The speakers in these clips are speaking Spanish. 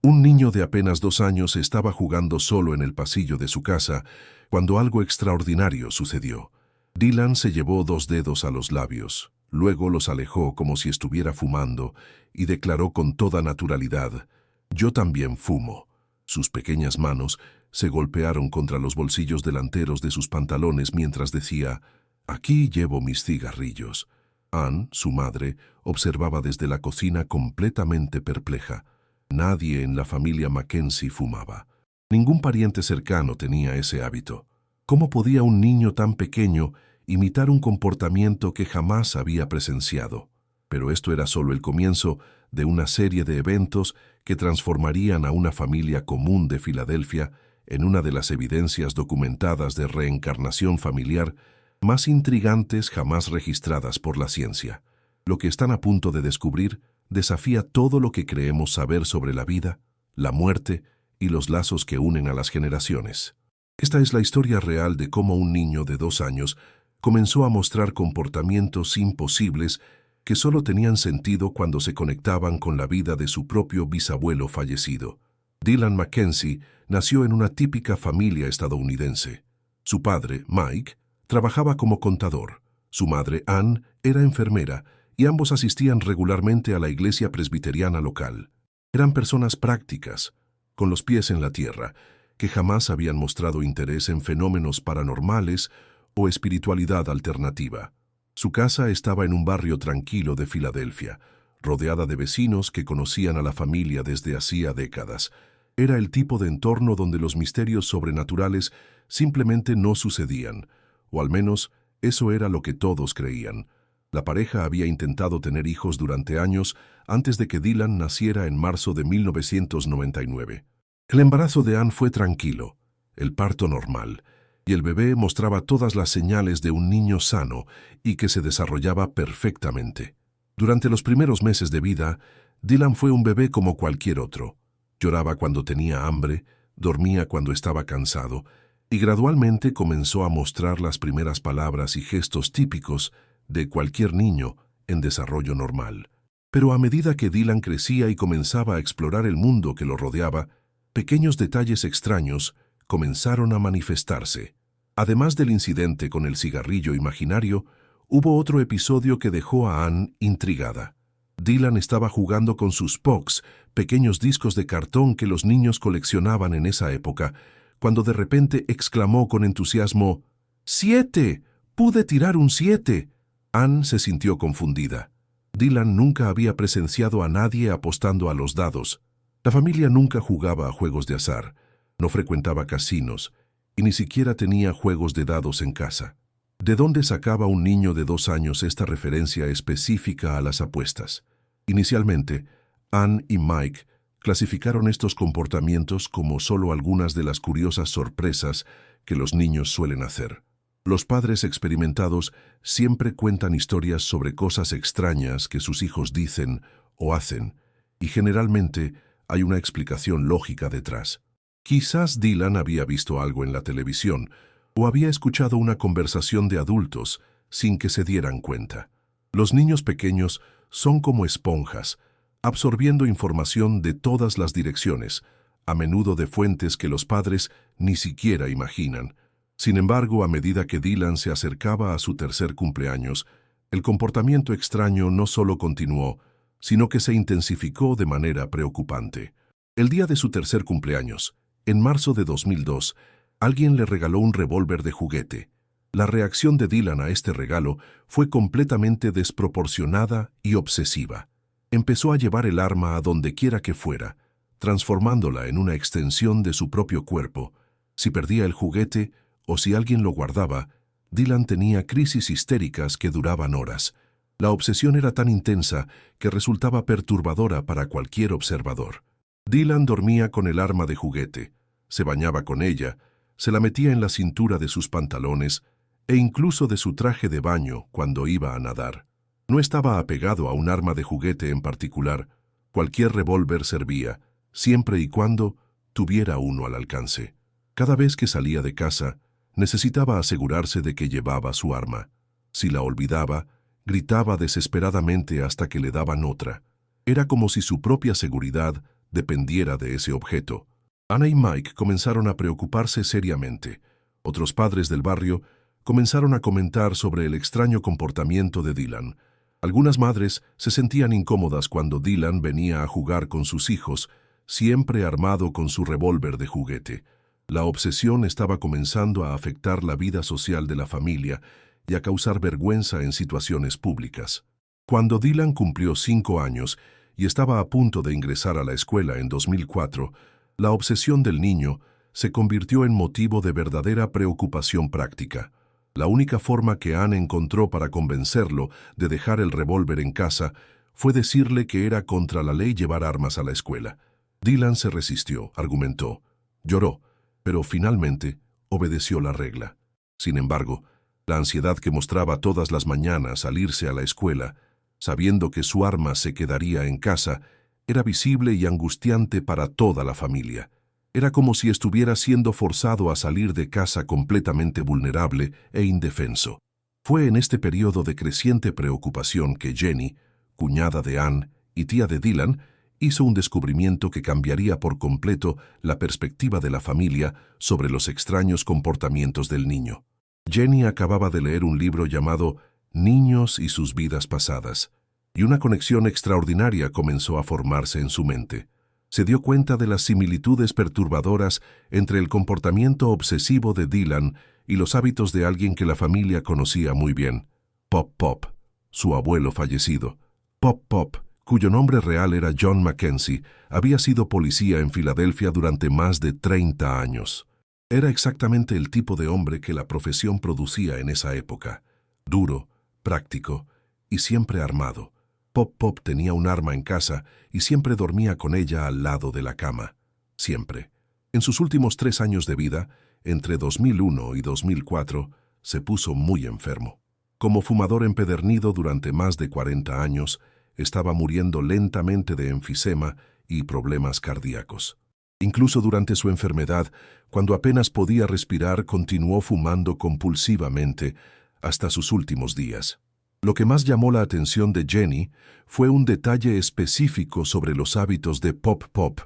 Un niño de apenas 2 años estaba jugando solo en el pasillo de su casa cuando algo extraordinario sucedió. Dylan se llevó 2 dedos a los labios, luego los alejó como si estuviera fumando y declaró con toda naturalidad: «Yo también fumo». Sus pequeñas manos se golpearon contra los bolsillos delanteros de sus pantalones mientras decía: «Aquí llevo mis cigarrillos». Ann, su madre, observaba desde la cocina completamente perpleja. Nadie en la familia Mackenzie fumaba. Ningún pariente cercano tenía ese hábito. ¿Cómo podía un niño tan pequeño imitar un comportamiento que jamás había presenciado? Pero esto era solo el comienzo de una serie de eventos que transformarían a una familia común de Filadelfia en una de las evidencias documentadas de reencarnación familiar más intrigantes jamás registradas por la ciencia. Lo que están a punto de descubrir desafía todo lo que creemos saber sobre la vida, la muerte y los lazos que unen a las generaciones. Esta es la historia real de cómo un niño de 2 años comenzó a mostrar comportamientos imposibles que solo tenían sentido cuando se conectaban con la vida de su propio bisabuelo fallecido. Dylan Mackenzie nació en una típica familia estadounidense. Su padre, Mike, trabajaba como contador. Su madre, Ann, era enfermera y ambos asistían regularmente a la iglesia presbiteriana local. Eran personas prácticas, con los pies en la tierra, que jamás habían mostrado interés en fenómenos paranormales o espiritualidad alternativa. Su casa estaba en un barrio tranquilo de Filadelfia, rodeada de vecinos que conocían a la familia desde hacía décadas. Era el tipo de entorno donde los misterios sobrenaturales simplemente no sucedían, o al menos eso era lo que todos creían. La pareja había intentado tener hijos durante años antes de que Dylan naciera en marzo de 1999. El embarazo de Ann fue tranquilo, el parto normal, y el bebé mostraba todas las señales de un niño sano y que se desarrollaba perfectamente. Durante los primeros meses de vida, Dylan fue un bebé como cualquier otro. Lloraba cuando tenía hambre, dormía cuando estaba cansado, y gradualmente comenzó a mostrar las primeras palabras y gestos típicos de cualquier niño en desarrollo normal. Pero a medida que Dylan crecía y comenzaba a explorar el mundo que lo rodeaba, pequeños detalles extraños comenzaron a manifestarse. Además del incidente con el cigarrillo imaginario, hubo otro episodio que dejó a Ann intrigada. Dylan estaba jugando con sus Pogs, pequeños discos de cartón que los niños coleccionaban en esa época, cuando de repente exclamó con entusiasmo: «¡7! ¡Pude tirar un 7! Ann se sintió confundida. Dylan nunca había presenciado a nadie apostando a los dados. La familia nunca jugaba a juegos de azar, no frecuentaba casinos y ni siquiera tenía juegos de dados en casa. ¿De dónde sacaba un niño de 2 años esta referencia específica a las apuestas? Inicialmente, Ann y Mike clasificaron estos comportamientos como solo algunas de las curiosas sorpresas que los niños suelen hacer. Los padres experimentados siempre cuentan historias sobre cosas extrañas que sus hijos dicen o hacen, y generalmente hay una explicación lógica detrás. Quizás Dylan había visto algo en la televisión o había escuchado una conversación de adultos sin que se dieran cuenta. Los niños pequeños son como esponjas, absorbiendo información de todas las direcciones, a menudo de fuentes que los padres ni siquiera imaginan. Sin embargo, a medida que Dylan se acercaba a su tercer cumpleaños, el comportamiento extraño no solo continuó, sino que se intensificó de manera preocupante. El día de su tercer cumpleaños, en marzo de 2002, alguien le regaló un revólver de juguete. La reacción de Dylan a este regalo fue completamente desproporcionada y obsesiva. Empezó a llevar el arma a donde quiera que fuera, transformándola en una extensión de su propio cuerpo. Si perdía el juguete o si alguien lo guardaba, Dylan tenía crisis histéricas que duraban horas. La obsesión era tan intensa que resultaba perturbadora para cualquier observador. Dylan dormía con el arma de juguete, se bañaba con ella, se la metía en la cintura de sus pantalones e incluso de su traje de baño cuando iba a nadar. No estaba apegado a un arma de juguete en particular. Cualquier revólver servía, siempre y cuando tuviera uno al alcance. Cada vez que salía de casa, necesitaba asegurarse de que llevaba su arma. Si la olvidaba, gritaba desesperadamente hasta que le daban otra. Era como si su propia seguridad dependiera de ese objeto. Ana y Mike comenzaron a preocuparse seriamente. Otros padres del barrio comenzaron a comentar sobre el extraño comportamiento de Dylan. Algunas madres se sentían incómodas cuando Dylan venía a jugar con sus hijos, siempre armado con su revólver de juguete. La obsesión estaba comenzando a afectar la vida social de la familia y a causar vergüenza en situaciones públicas. Cuando Dylan cumplió 5 años y estaba a punto de ingresar a la escuela en 2004, la obsesión del niño se convirtió en motivo de verdadera preocupación práctica. La única forma que Anne encontró para convencerlo de dejar el revólver en casa fue decirle que era contra la ley llevar armas a la escuela. Dylan se resistió, argumentó, lloró, pero finalmente obedeció la regla. Sin embargo, la ansiedad que mostraba todas las mañanas al irse a la escuela, sabiendo que su arma se quedaría en casa, era visible y angustiante para toda la familia. Era como si estuviera siendo forzado a salir de casa completamente vulnerable e indefenso. Fue en este periodo de creciente preocupación que Jenny, cuñada de Anne y tía de Dylan, hizo un descubrimiento que cambiaría por completo la perspectiva de la familia sobre los extraños comportamientos del niño. Jenny acababa de leer un libro llamado Niños y sus vidas pasadas, y una conexión extraordinaria comenzó a formarse en su mente. Se dio cuenta de las similitudes perturbadoras entre el comportamiento obsesivo de Dylan y los hábitos de alguien que la familia conocía muy bien, Pop Pop, su abuelo fallecido. Pop Pop, cuyo nombre real era John Mackenzie, había sido policía en Filadelfia durante más de 30 años. Era exactamente el tipo de hombre que la profesión producía en esa época, duro, práctico y siempre armado. Pop Pop tenía un arma en casa y siempre dormía con ella al lado de la cama. Siempre. En sus últimos 3 años de vida, entre 2001 y 2004, se puso muy enfermo. Como fumador empedernido durante más de 40 años, estaba muriendo lentamente de enfisema y problemas cardíacos. Incluso durante su enfermedad, cuando apenas podía respirar, continuó fumando compulsivamente hasta sus últimos días. Lo que más llamó la atención de Jenny fue un detalle específico sobre los hábitos de Pop Pop.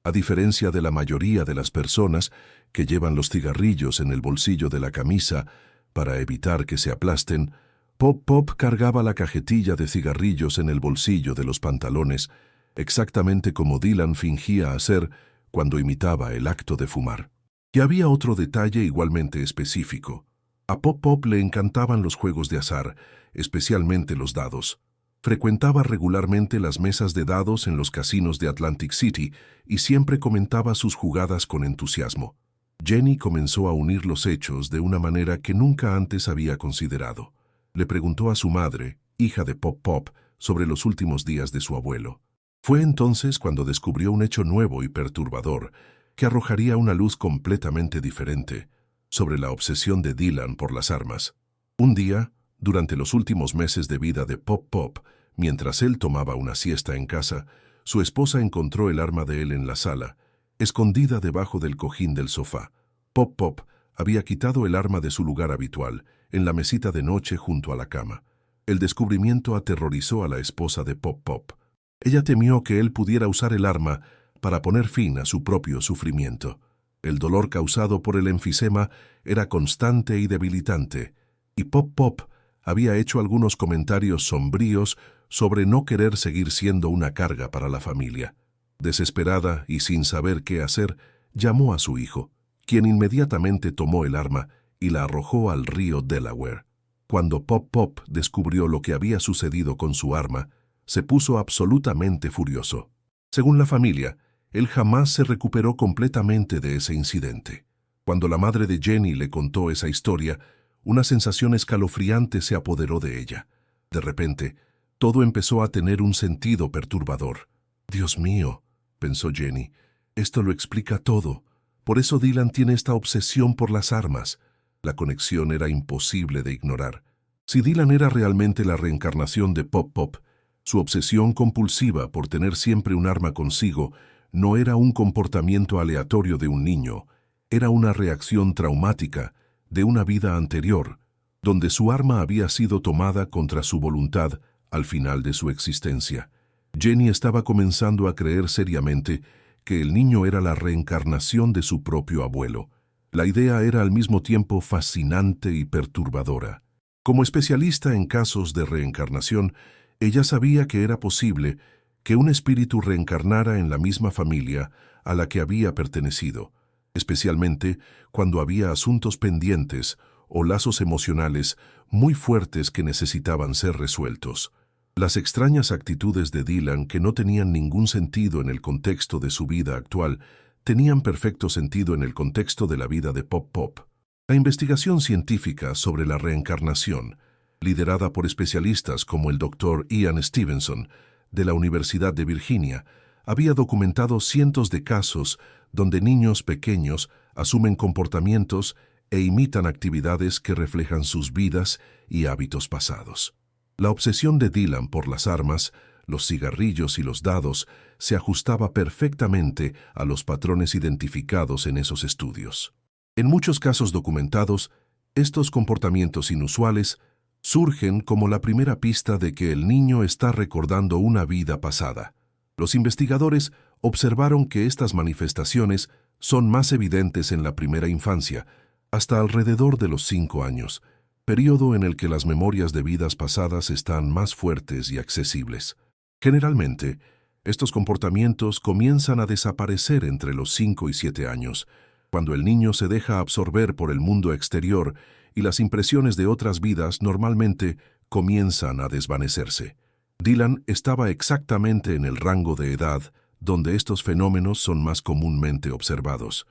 A diferencia de la mayoría de las personas que llevan los cigarrillos en el bolsillo de la camisa para evitar que se aplasten, Pop Pop cargaba la cajetilla de cigarrillos en el bolsillo de los pantalones, exactamente como Dylan fingía hacer cuando imitaba el acto de fumar. Y había otro detalle igualmente específico. A Pop Pop le encantaban los juegos de azar, especialmente los dados. Frecuentaba regularmente las mesas de dados en los casinos de Atlantic City y siempre comentaba sus jugadas con entusiasmo. Jenny comenzó a unir los hechos de una manera que nunca antes había considerado. Le preguntó a su madre, hija de Pop Pop, sobre los últimos días de su abuelo. Fue entonces cuando descubrió un hecho nuevo y perturbador que arrojaría una luz completamente diferente sobre la obsesión de Dylan por las armas. Un día, durante los últimos meses de vida de Pop Pop, mientras él tomaba una siesta en casa, su esposa encontró el arma de él en la sala, escondida debajo del cojín del sofá. Pop Pop había quitado el arma de su lugar habitual, en la mesita de noche junto a la cama. El descubrimiento aterrorizó a la esposa de Pop Pop. Ella temió que él pudiera usar el arma para poner fin a su propio sufrimiento. El dolor causado por el enfisema era constante y debilitante, y Pop Pop había hecho algunos comentarios sombríos sobre no querer seguir siendo una carga para la familia. Desesperada y sin saber qué hacer, llamó a su hijo, quien inmediatamente tomó el arma y la arrojó al río Delaware. Cuando Pop Pop descubrió lo que había sucedido con su arma, se puso absolutamente furioso. Según la familia, él jamás se recuperó completamente de ese incidente. Cuando la madre de Jenny le contó esa historia, una sensación escalofriante se apoderó de ella. De repente, todo empezó a tener un sentido perturbador. «Dios mío», pensó Jenny, «esto lo explica todo. Por eso Dylan tiene esta obsesión por las armas». La conexión era imposible de ignorar. Si Dylan era realmente la reencarnación de Pop Pop, su obsesión compulsiva por tener siempre un arma consigo no era un comportamiento aleatorio de un niño, era una reacción traumática de una vida anterior, donde su arma había sido tomada contra su voluntad al final de su existencia. Jenny estaba comenzando a creer seriamente que el niño era la reencarnación de su propio abuelo. La idea era al mismo tiempo fascinante y perturbadora. Como especialista en casos de reencarnación, ella sabía que era posible que un espíritu reencarnara en la misma familia a la que había pertenecido, especialmente cuando había asuntos pendientes o lazos emocionales muy fuertes que necesitaban ser resueltos. Las extrañas actitudes de Dylan, que no tenían ningún sentido en el contexto de su vida actual, tenían perfecto sentido en el contexto de la vida de Pop Pop. La investigación científica sobre la reencarnación, liderada por especialistas como el Dr. Ian Stevenson, de la Universidad de Virginia, había documentado cientos de casos donde niños pequeños asumen comportamientos e imitan actividades que reflejan sus vidas y hábitos pasados. La obsesión de Dylan por las armas, los cigarrillos y los dados se ajustaba perfectamente a los patrones identificados en esos estudios. En muchos casos documentados, estos comportamientos inusuales surgen como la primera pista de que el niño está recordando una vida pasada. Los investigadores observaron que estas manifestaciones son más evidentes en la primera infancia, hasta alrededor de los 5 años, periodo en el que las memorias de vidas pasadas están más fuertes y accesibles. Generalmente, estos comportamientos comienzan a desaparecer entre los 5 y 7 años, cuando el niño se deja absorber por el mundo exterior y las impresiones de otras vidas normalmente comienzan a desvanecerse. Dylan estaba exactamente en el rango de edad donde estos fenómenos son más comúnmente observados.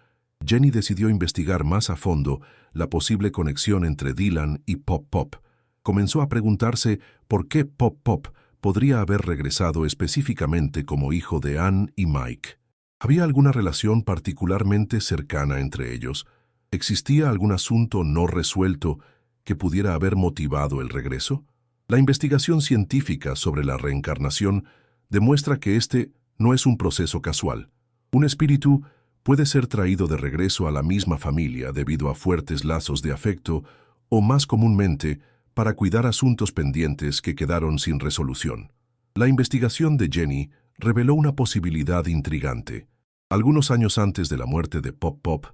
Jenny decidió investigar más a fondo la posible conexión entre Dylan y Pop Pop. Comenzó a preguntarse por qué Pop Pop podría haber regresado específicamente como hijo de Ann y Mike. ¿Había alguna relación particularmente cercana entre ellos? ¿Existía algún asunto no resuelto que pudiera haber motivado el regreso? La investigación científica sobre la reencarnación demuestra que este no es un proceso casual. Un espíritu puede ser traído de regreso a la misma familia debido a fuertes lazos de afecto o, más comúnmente, para cuidar asuntos pendientes que quedaron sin resolución. La investigación de Jenny reveló una posibilidad intrigante. Algunos años antes de la muerte de Pop Pop,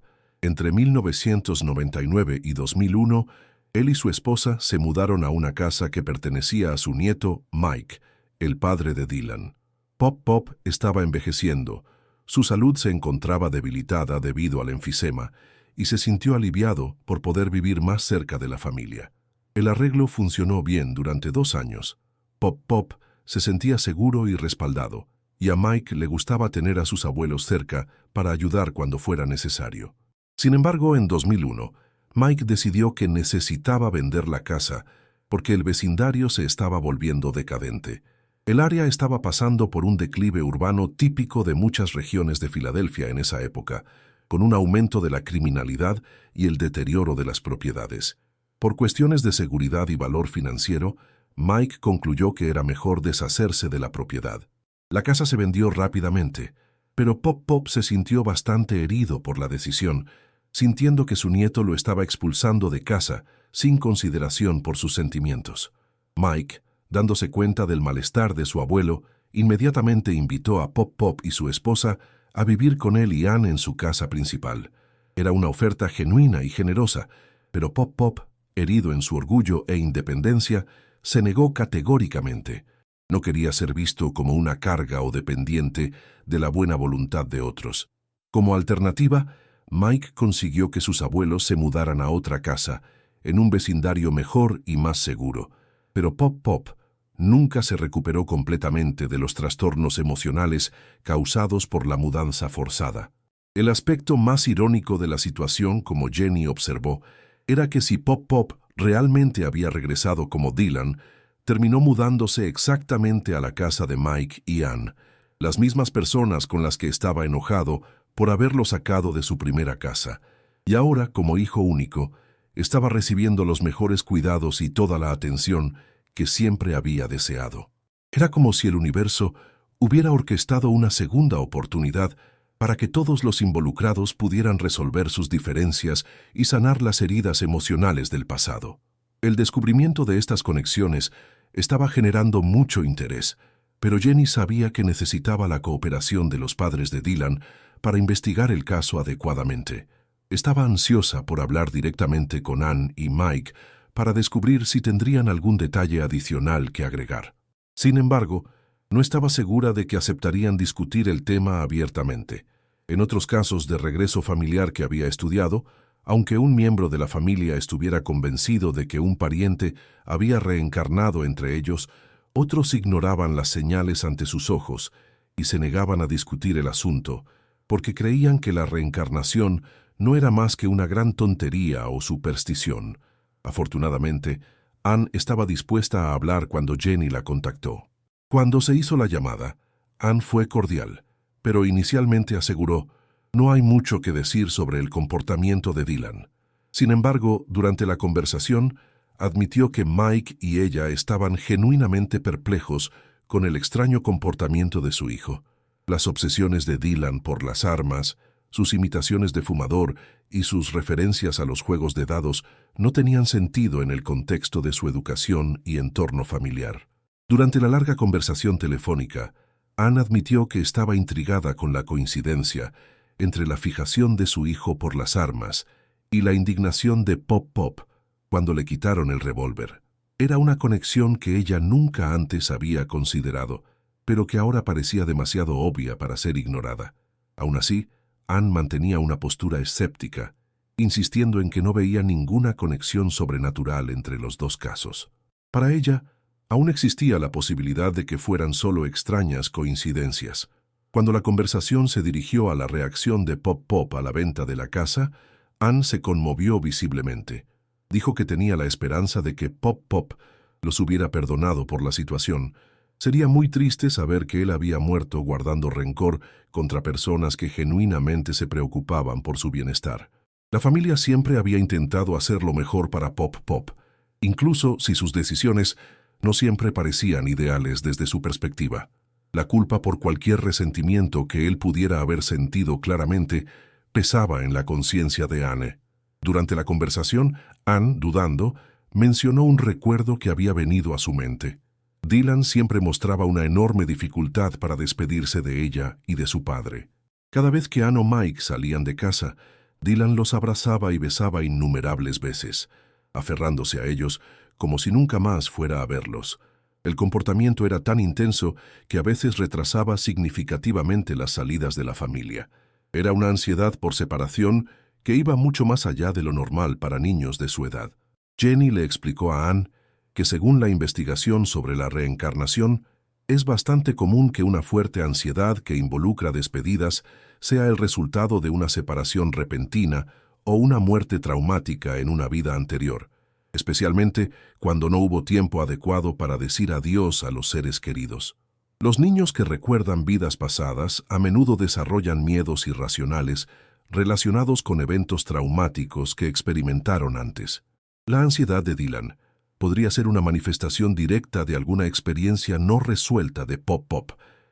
entre 1999 y 2001, él y su esposa se mudaron a una casa que pertenecía a su nieto, Mike, el padre de Dylan. Pop Pop estaba envejeciendo. Su salud se encontraba debilitada debido al enfisema y se sintió aliviado por poder vivir más cerca de la familia. El arreglo funcionó bien durante 2 años. Pop Pop se sentía seguro y respaldado, y a Mike le gustaba tener a sus abuelos cerca para ayudar cuando fuera necesario. Sin embargo, en 2001, Mike decidió que necesitaba vender la casa porque el vecindario se estaba volviendo decadente. El área estaba pasando por un declive urbano típico de muchas regiones de Filadelfia en esa época, con un aumento de la criminalidad y el deterioro de las propiedades. Por cuestiones de seguridad y valor financiero, Mike concluyó que era mejor deshacerse de la propiedad. La casa se vendió rápidamente, pero Pop Pop se sintió bastante herido por la decisión, sintiendo que su nieto lo estaba expulsando de casa sin consideración por sus sentimientos. Mike, dándose cuenta del malestar de su abuelo, inmediatamente invitó a Pop Pop y su esposa a vivir con él y Ann en su casa principal. Era una oferta genuina y generosa, pero Pop Pop, herido en su orgullo e independencia, se negó categóricamente. No quería ser visto como una carga o dependiente de la buena voluntad de otros. Como alternativa, Mike consiguió que sus abuelos se mudaran a otra casa, en un vecindario mejor y más seguro. Pero Pop Pop nunca se recuperó completamente de los trastornos emocionales causados por la mudanza forzada. El aspecto más irónico de la situación, como Jenny observó, era que si Pop Pop realmente había regresado como Dylan, terminó mudándose exactamente a la casa de Mike y Ann, las mismas personas con las que estaba enojado por haberlo sacado de su primera casa, y ahora, como hijo único, estaba recibiendo los mejores cuidados y toda la atención que siempre había deseado. Era como si el universo hubiera orquestado una segunda oportunidad para que todos los involucrados pudieran resolver sus diferencias y sanar las heridas emocionales del pasado. El descubrimiento de estas conexiones estaba generando mucho interés, pero Jenny sabía que necesitaba la cooperación de los padres de Dylan para investigar el caso adecuadamente. Estaba ansiosa por hablar directamente con Ann y Mike para descubrir si tendrían algún detalle adicional que agregar. Sin embargo, no estaba segura de que aceptarían discutir el tema abiertamente. En otros casos de regreso familiar que había estudiado, aunque un miembro de la familia estuviera convencido de que un pariente había reencarnado entre ellos, otros ignoraban las señales ante sus ojos y se negaban a discutir el asunto, porque creían que la reencarnación no era más que una gran tontería o superstición. Afortunadamente, Ann estaba dispuesta a hablar cuando Jenny la contactó. Cuando se hizo la llamada, Ann fue cordial, pero inicialmente aseguró: «No hay mucho que decir sobre el comportamiento de Dylan». Sin embargo, durante la conversación, admitió que Mike y ella estaban genuinamente perplejos con el extraño comportamiento de su hijo. Las obsesiones de Dylan por las armas, sus imitaciones de fumador y sus referencias a los juegos de dados no tenían sentido en el contexto de su educación y entorno familiar. Durante la larga conversación telefónica, Ann admitió que estaba intrigada con la coincidencia entre la fijación de su hijo por las armas y la indignación de Pop Pop cuando le quitaron el revólver. Era una conexión que ella nunca antes había considerado, pero que ahora parecía demasiado obvia para ser ignorada. Aún así, Ann mantenía una postura escéptica, insistiendo en que no veía ninguna conexión sobrenatural entre los dos casos. Para ella, aún existía la posibilidad de que fueran solo extrañas coincidencias. Cuando la conversación se dirigió a la reacción de Pop Pop a la venta de la casa, Ann se conmovió visiblemente. Dijo que tenía la esperanza de que Pop Pop los hubiera perdonado por la situación. Sería muy triste saber que él había muerto guardando rencor contra personas que genuinamente se preocupaban por su bienestar. La familia siempre había intentado hacer lo mejor para Pop Pop, incluso si sus decisiones no siempre parecían ideales desde su perspectiva. La culpa por cualquier resentimiento que él pudiera haber sentido claramente pesaba en la conciencia de Anne. Durante la conversación, Ann, dudando, mencionó un recuerdo que había venido a su mente. Dylan siempre mostraba una enorme dificultad para despedirse de ella y de su padre. Cada vez que Ann o Mike salían de casa, Dylan los abrazaba y besaba innumerables veces, aferrándose a ellos como si nunca más fuera a verlos. El comportamiento era tan intenso que a veces retrasaba significativamente las salidas de la familia. Era una ansiedad por separación que iba mucho más allá de lo normal para niños de su edad. Jenny le explicó a Ann que según la investigación sobre la reencarnación, es bastante común que una fuerte ansiedad que involucra despedidas sea el resultado de una separación repentina o una muerte traumática en una vida anterior, especialmente cuando no hubo tiempo adecuado para decir adiós a los seres queridos. Los niños que recuerdan vidas pasadas a menudo desarrollan miedos irracionales relacionados con eventos traumáticos que experimentaron antes. La ansiedad de Dylan podría ser una manifestación directa de alguna experiencia no resuelta de Pop Pop.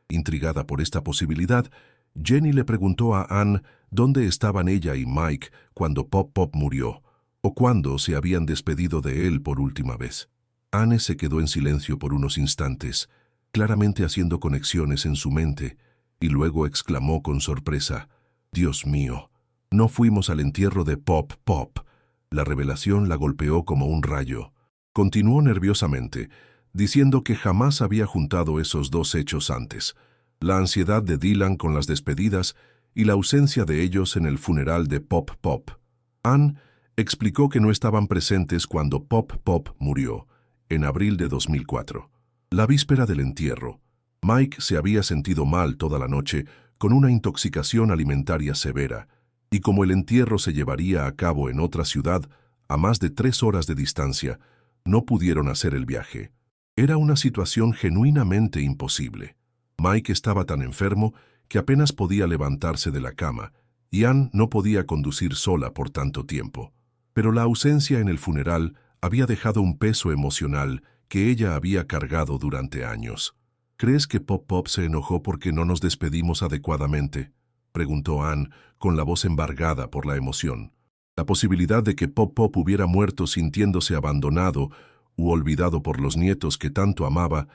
Intrigada por esta posibilidad, Jenny le preguntó a Ann dónde estaban ella y Mike cuando Pop Pop murió, o cuándo se habían despedido de él por última vez. Anne se quedó en silencio por unos instantes, claramente haciendo conexiones en su mente, y luego exclamó con sorpresa: «Dios mío, no fuimos al entierro de Pop Pop». La revelación la golpeó como un rayo. Continuó nerviosamente, diciendo que jamás había juntado esos dos hechos antes: la ansiedad de Dylan con las despedidas y la ausencia de ellos en el funeral de Pop Pop. Ann explicó que no estaban presentes cuando Pop Pop murió, en abril de 2004. La víspera del entierro, Mike se había sentido mal toda la noche con una intoxicación alimentaria severa, y como el entierro se llevaría a cabo en otra ciudad, a más de 3 horas de distancia, no pudieron hacer el viaje. Era una situación genuinamente imposible. Mike estaba tan enfermo que apenas podía levantarse de la cama, y Ann no podía conducir sola por tanto tiempo. Pero la ausencia en el funeral había dejado un peso emocional que ella había cargado durante años. «¿Crees que Pop Pop se enojó porque no nos despedimos adecuadamente?», preguntó Ann, con la voz embargada por la emoción. La posibilidad de que Pop Pop hubiera muerto sintiéndose abandonado u olvidado por los nietos que tanto amaba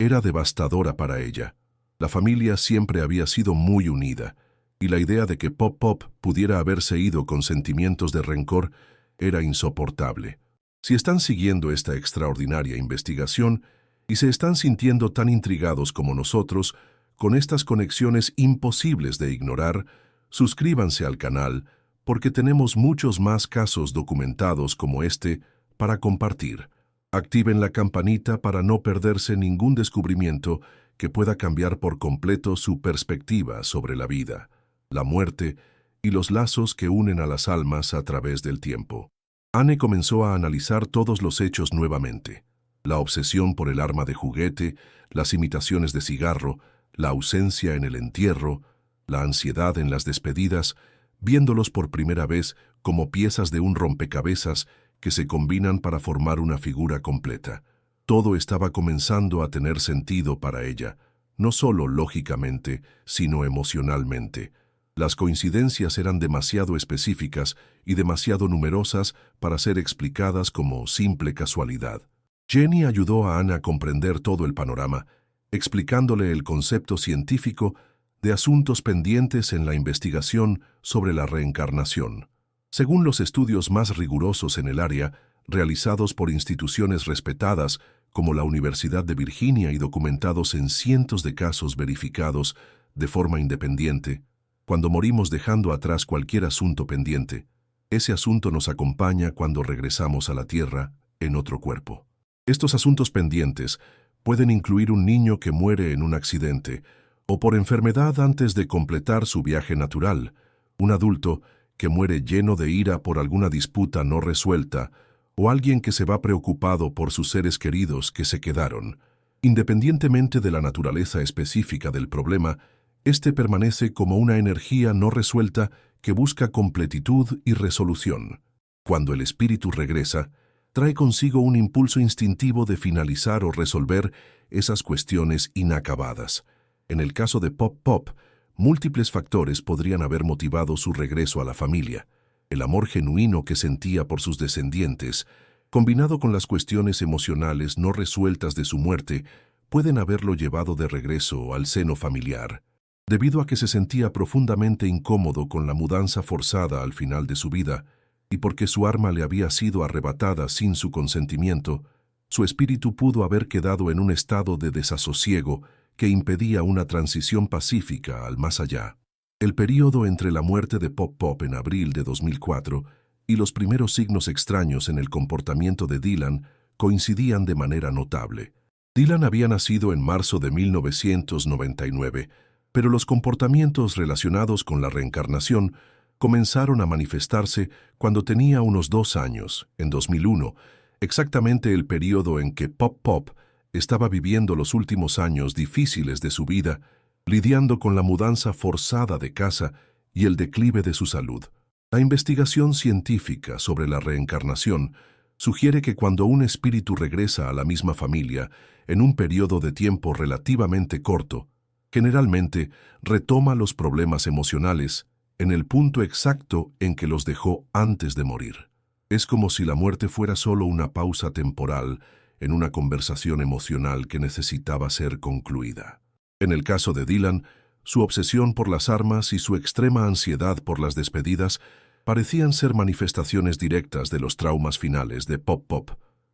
era devastadora para ella. La familia siempre había sido muy unida, y la idea de que Pop Pop pudiera haberse ido con sentimientos de rencor era insoportable. Si están siguiendo esta extraordinaria investigación y se están sintiendo tan intrigados como nosotros, con estas conexiones imposibles de ignorar, suscríbanse al canal porque tenemos muchos más casos documentados como este para compartir. Activen la campanita para no perderse ningún descubrimiento que pueda cambiar por completo su perspectiva sobre la vida, la muerte y los lazos que unen a las almas a través del tiempo. Anne comenzó a analizar todos los hechos nuevamente. La obsesión por el arma de juguete, las imitaciones de cigarro, la ausencia en el entierro, la ansiedad en las despedidas, viéndolos por primera vez como piezas de un rompecabezas que se combinan para formar una figura completa. Todo estaba comenzando a tener sentido para ella, no solo lógicamente, sino emocionalmente. Las coincidencias eran demasiado específicas y demasiado numerosas para ser explicadas como simple casualidad. Jenny ayudó a Anne a comprender todo el panorama, explicándole el concepto científico de asuntos pendientes en la investigación sobre la reencarnación. Según los estudios más rigurosos en el área, realizados por instituciones respetadas como la Universidad de Virginia y documentados en cientos de casos verificados de forma independiente, cuando morimos dejando atrás cualquier asunto pendiente, ese asunto nos acompaña cuando regresamos a la Tierra en otro cuerpo. Estos asuntos pendientes pueden incluir un niño que muere en un accidente o por enfermedad antes de completar su viaje natural, un adulto que muere lleno de ira por alguna disputa no resuelta o alguien que se va preocupado por sus seres queridos que se quedaron. Independientemente de la naturaleza específica del problema, este permanece como una energía no resuelta que busca completitud y resolución. Cuando el espíritu regresa, trae consigo un impulso instintivo de finalizar o resolver esas cuestiones inacabadas. En el caso de Pop Pop, múltiples factores podrían haber motivado su regreso a la familia. El amor genuino que sentía por sus descendientes, combinado con las cuestiones emocionales no resueltas de su muerte, pueden haberlo llevado de regreso al seno familiar. Debido a que se sentía profundamente incómodo con la mudanza forzada al final de su vida, y porque su arma le había sido arrebatada sin su consentimiento, su espíritu pudo haber quedado en un estado de desasosiego que impedía una transición pacífica al más allá. El período entre la muerte de Pop Pop en abril de 2004 y los primeros signos extraños en el comportamiento de Dylan coincidían de manera notable. Dylan había nacido en marzo de 1999, pero los comportamientos relacionados con la reencarnación comenzaron a manifestarse cuando tenía unos 2 años, en 2001, exactamente el período en que Pop Pop estaba viviendo los últimos años difíciles de su vida, lidiando con la mudanza forzada de casa y el declive de su salud. La investigación científica sobre la reencarnación sugiere que cuando un espíritu regresa a la misma familia en un periodo de tiempo relativamente corto, generalmente retoma los problemas emocionales en el punto exacto en que los dejó antes de morir. Es como si la muerte fuera solo una pausa temporal en una conversación emocional que necesitaba ser concluida. En el caso de Dylan, su obsesión por las armas y su extrema ansiedad por las despedidas parecían ser manifestaciones directas de los traumas finales de Pop Pop.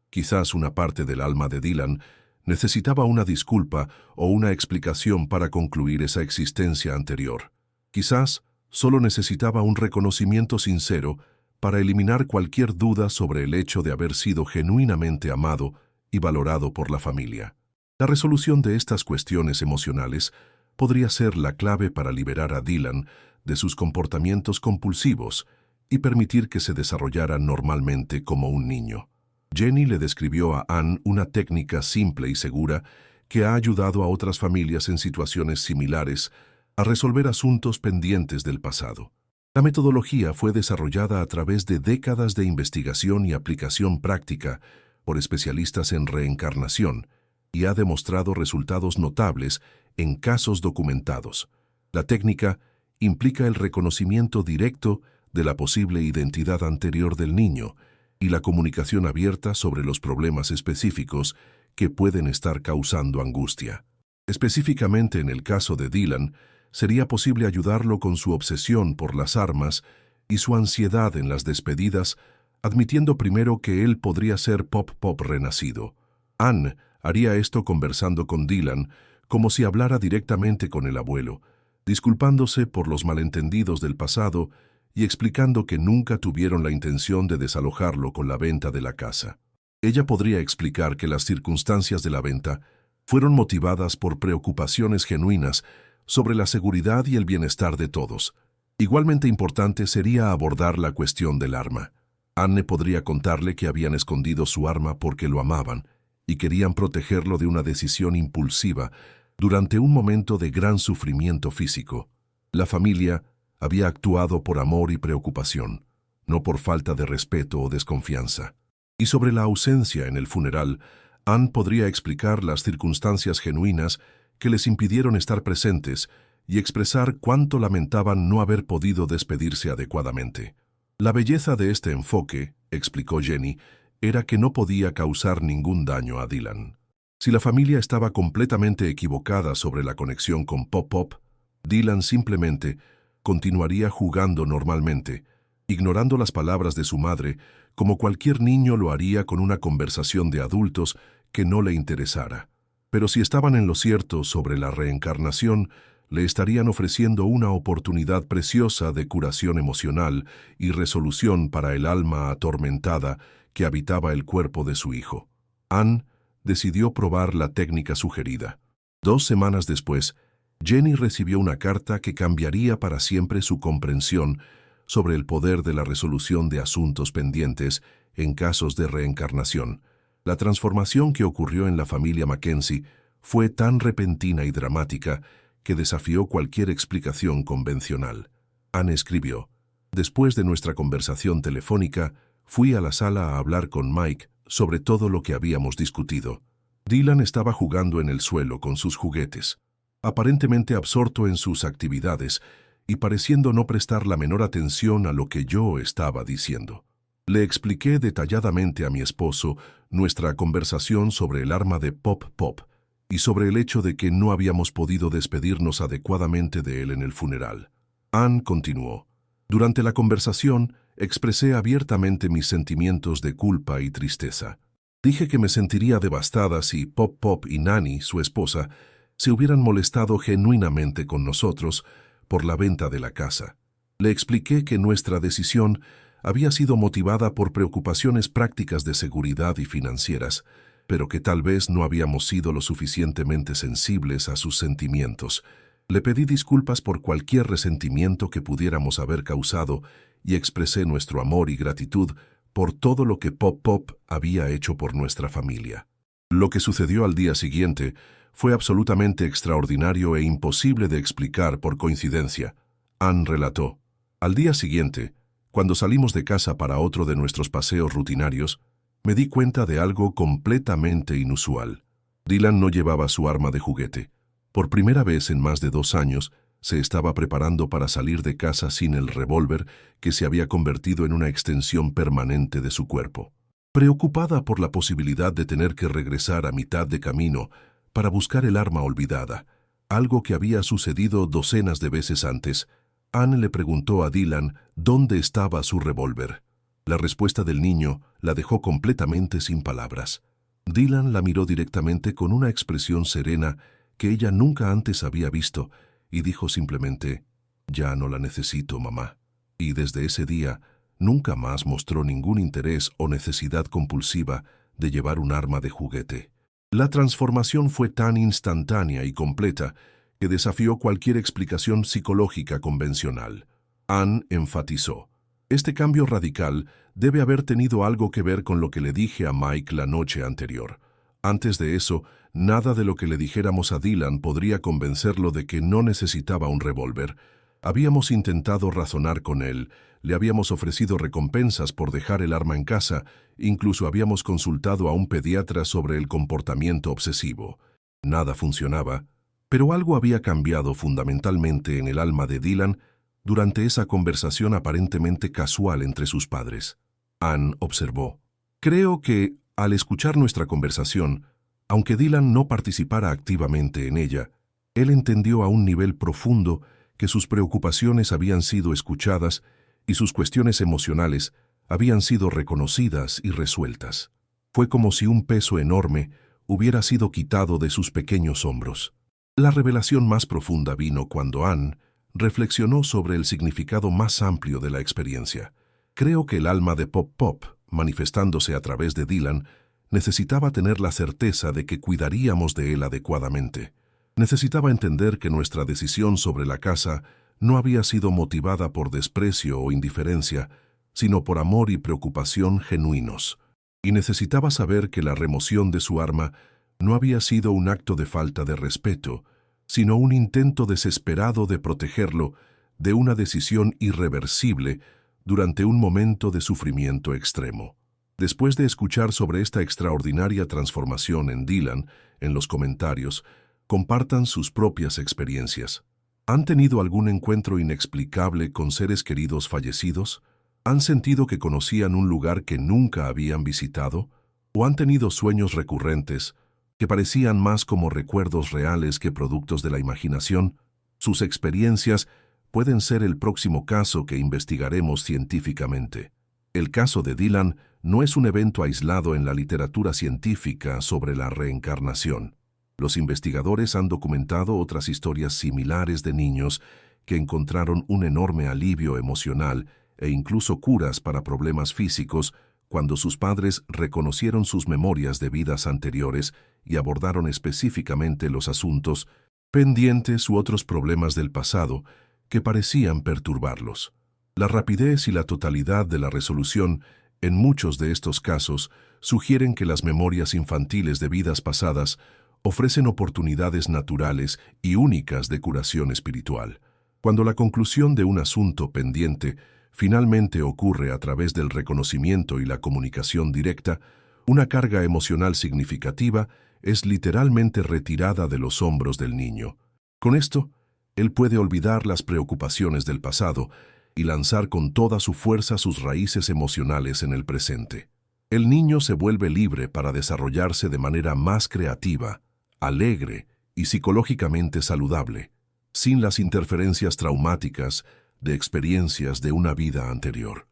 Quizás una parte del alma de Dylan necesitaba una disculpa o una explicación para concluir esa existencia anterior. Quizás solo necesitaba un reconocimiento sincero para eliminar cualquier duda sobre el hecho de haber sido genuinamente amado y valorado por la familia. La resolución de estas cuestiones emocionales podría ser la clave para liberar a Dylan de sus comportamientos compulsivos y permitir que se desarrollara normalmente como un niño. Jenny le describió a Anne una técnica simple y segura que ha ayudado a otras familias en situaciones similares a resolver asuntos pendientes del pasado. La metodología fue desarrollada a través de décadas de investigación y aplicación práctica por especialistas en reencarnación y ha demostrado resultados notables en casos documentados. La técnica implica el reconocimiento directo de la posible identidad anterior del niño y la comunicación abierta sobre los problemas específicos que pueden estar causando angustia. Específicamente en el caso de Dylan, sería posible ayudarlo con su obsesión por las armas y su ansiedad en las despedidas, admitiendo primero que él podría ser Pop Pop renacido. Ann haría esto conversando con Dylan, como si hablara directamente con el abuelo, disculpándose por los malentendidos del pasado y explicando que nunca tuvieron la intención de desalojarlo con la venta de la casa. Ella podría explicar que las circunstancias de la venta fueron motivadas por preocupaciones genuinas sobre la seguridad y el bienestar de todos. Igualmente importante sería abordar la cuestión del arma. Anne podría contarle que habían escondido su arma porque lo amaban y querían protegerlo de una decisión impulsiva durante un momento de gran sufrimiento físico. La familia había actuado por amor y preocupación, no por falta de respeto o desconfianza. Y sobre la ausencia en el funeral, Ann podría explicar las circunstancias genuinas que les impidieron estar presentes y expresar cuánto lamentaban no haber podido despedirse adecuadamente. La belleza de este enfoque, explicó Jenny, era que no podía causar ningún daño a Dylan. Si la familia estaba completamente equivocada sobre la conexión con Pop Pop, Dylan simplemente continuaría jugando normalmente, ignorando las palabras de su madre, como cualquier niño lo haría con una conversación de adultos que no le interesara. Pero si estaban en lo cierto sobre la reencarnación, le estarían ofreciendo una oportunidad preciosa de curación emocional y resolución para el alma atormentada que habitaba el cuerpo de su hijo. Ann decidió probar la técnica sugerida. 2 semanas después, Jenny recibió una carta que cambiaría para siempre su comprensión sobre el poder de la resolución de asuntos pendientes en casos de reencarnación. La transformación que ocurrió en la familia Mackenzie fue tan repentina y dramática que desafió cualquier explicación convencional. Anne escribió: «Después de nuestra conversación telefónica, fui a la sala a hablar con Mike sobre todo lo que habíamos discutido. Dylan estaba jugando en el suelo con sus juguetes, aparentemente absorto en sus actividades y pareciendo no prestar la menor atención a lo que yo estaba diciendo. Le expliqué detalladamente a mi esposo nuestra conversación sobre el arma de Pop Pop y sobre el hecho de que no habíamos podido despedirnos adecuadamente de él en el funeral». Ann continuó: «Durante la conversación, expresé abiertamente mis sentimientos de culpa y tristeza. Dije que me sentiría devastada si Pop Pop y Nanny, su esposa, se hubieran molestado genuinamente con nosotros por la venta de la casa. Le expliqué que nuestra decisión había sido motivada por preocupaciones prácticas de seguridad y financieras, pero que tal vez no habíamos sido lo suficientemente sensibles a sus sentimientos. Le pedí disculpas por cualquier resentimiento que pudiéramos haber causado y expresé nuestro amor y gratitud por todo lo que Pop Pop había hecho por nuestra familia». Lo que sucedió al día siguiente fue absolutamente extraordinario e imposible de explicar por coincidencia. Ann relató: «Al día siguiente, cuando salimos de casa para otro de nuestros paseos rutinarios, me di cuenta de algo completamente inusual. Dylan no llevaba su arma de juguete. Por primera vez en más de 2 años, se estaba preparando para salir de casa sin el revólver que se había convertido en una extensión permanente de su cuerpo. Preocupada por la posibilidad de tener que regresar a mitad de camino para buscar el arma olvidada, algo que había sucedido docenas de veces antes, Ann le preguntó a Dylan dónde estaba su revólver. La respuesta del niño la dejó completamente sin palabras. Dylan la miró directamente con una expresión serena que ella nunca antes había visto y dijo simplemente: «Ya no la necesito, mamá». Y desde ese día, nunca más mostró ningún interés o necesidad compulsiva de llevar un arma de juguete. La transformación fue tan instantánea y completa que desafió cualquier explicación psicológica convencional. Ann enfatizó: «Este cambio radical debe haber tenido algo que ver con lo que le dije a Mike la noche anterior. Antes de eso, nada de lo que le dijéramos a Dylan podría convencerlo de que no necesitaba un revólver. Habíamos intentado razonar con él, le habíamos ofrecido recompensas por dejar el arma en casa, incluso habíamos consultado a un pediatra sobre el comportamiento obsesivo. Nada funcionaba, pero algo había cambiado fundamentalmente en el alma de Dylan durante esa conversación aparentemente casual entre sus padres». Ann observó: «Creo que, al escuchar nuestra conversación, Aunque Dylan no participara activamente en ella, él entendió a un nivel profundo que sus preocupaciones habían sido escuchadas y sus cuestiones emocionales habían sido reconocidas y resueltas. Fue como si un peso enorme hubiera sido quitado de sus pequeños hombros. La revelación más profunda vino cuando Anne reflexionó sobre el significado más amplio de la experiencia. Creo que el alma de Pop Pop, manifestándose a través de Dylan, necesitaba tener la certeza de que cuidaríamos de él adecuadamente. Necesitaba entender que nuestra decisión sobre la casa no había sido motivada por desprecio o indiferencia, sino por amor y preocupación genuinos. Y necesitaba saber que la remoción de su arma no había sido un acto de falta de respeto, sino un intento desesperado de protegerlo de una decisión irreversible durante un momento de sufrimiento extremo. Después de escuchar sobre esta extraordinaria transformación en Dylan, en los comentarios, compartan sus propias experiencias. ¿Han tenido algún encuentro inexplicable con seres queridos fallecidos? ¿Han sentido que conocían un lugar que nunca habían visitado? ¿O han tenido sueños recurrentes que parecían más como recuerdos reales que productos de la imaginación? Sus experiencias pueden ser el próximo caso que investigaremos científicamente. El caso de Dylan no es un evento aislado en la literatura científica sobre la reencarnación. Los investigadores han documentado otras historias similares de niños que encontraron un enorme alivio emocional e incluso curas para problemas físicos cuando sus padres reconocieron sus memorias de vidas anteriores y abordaron específicamente los asuntos pendientes u otros problemas del pasado que parecían perturbarlos. La rapidez y la totalidad de la resolución en muchos de estos casos sugieren que las memorias infantiles de vidas pasadas ofrecen oportunidades naturales y únicas de curación espiritual. Cuando la conclusión de un asunto pendiente finalmente ocurre a través del reconocimiento y la comunicación directa, una carga emocional significativa es literalmente retirada de los hombros del niño. Con esto, él puede olvidar las preocupaciones del pasado y lanzar con toda su fuerza sus raíces emocionales en el presente. El niño se vuelve libre para desarrollarse de manera más creativa, alegre y psicológicamente saludable, sin las interferencias traumáticas de experiencias de una vida anterior.